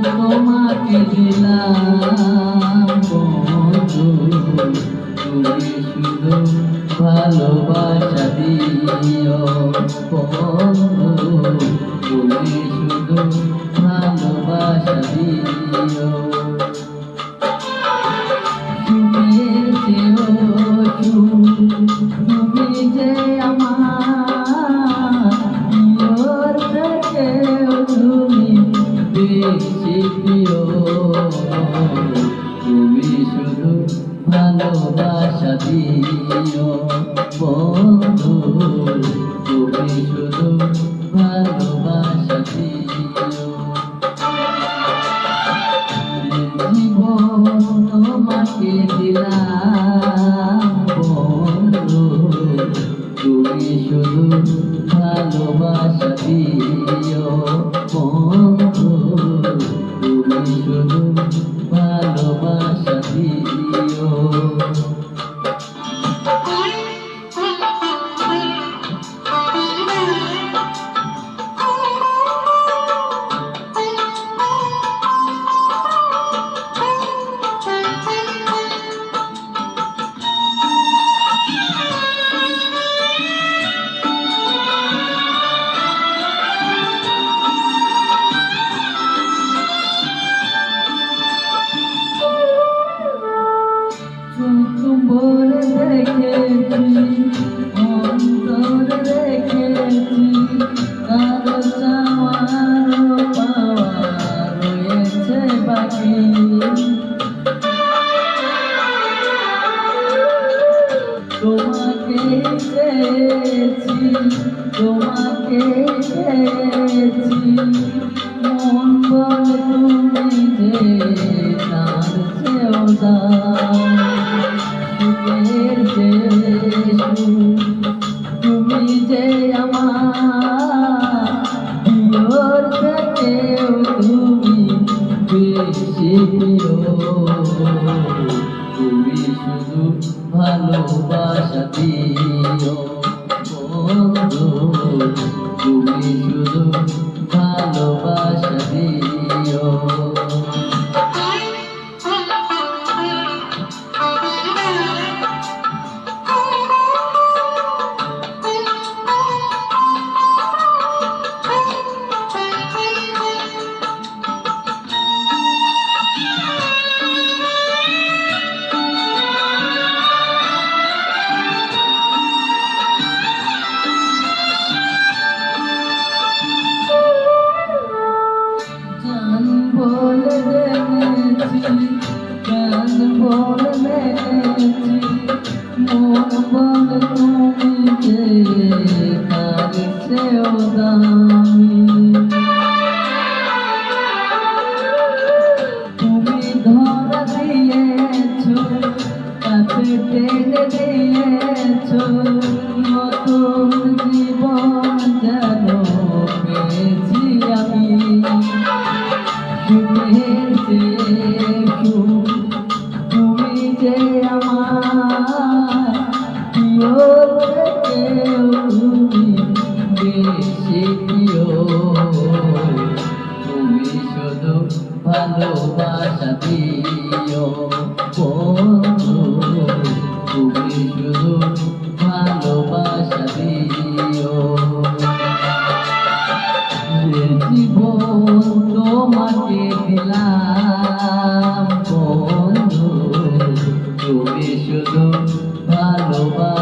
তোমাকে দিলাম বন্ধু, তুমি শুধু ভালোবাসা দিও বন্ধু, তুমি শুধু ভালোবাসা দিও। তুমি যে আমার তুমি বেশি প্রিয়, তুমি শুধু ভালোবাসা দিও বন্ধু, তুমি শুধু ভালোবাসা দিও। জীবন তোমাকে দিলাম বন্ধু, তুমি শুধু ভালোবাসা দিও বন্ধু, তুমি শুধু ভালোবাসা দিও। বলে দেখেছি অন্তরে রেখেছি, কারো চাওয়ার পাওয়া রয়েছে বাকি। তোমাকে চেয়েছি, তোমাকে চেয়েছি, মন বলে তুমি যে তার চেয়েও দাম। তুমি যে আমার প্রিয়র থেকেও তুমি বেশি প্রিয়, তুমি শুধু ভালোবাসা দিও বন্ধু, তুমি শুধু ভালোবাসা দিও। বলে দেখেছি, গান বলে দেখেছি, মন বলে তুমি যে তার চেয়েও দামি। তুমি ধরা দিয়েছ, কাছে টেনে দিয়েছ, নতুন জীবন যেন পেয়েছি আমি। তুমি যে আমার প্রিয় থেকেও তুমি বেশি প্রিয়, তুমি শুধু ভালোবাসা দিও বন্ধু, তুমি শুধু ভালোবাসা দিও। জীবন তোমাকে দিলাম বন্ধু, তুমি শুধু ভালোবাসা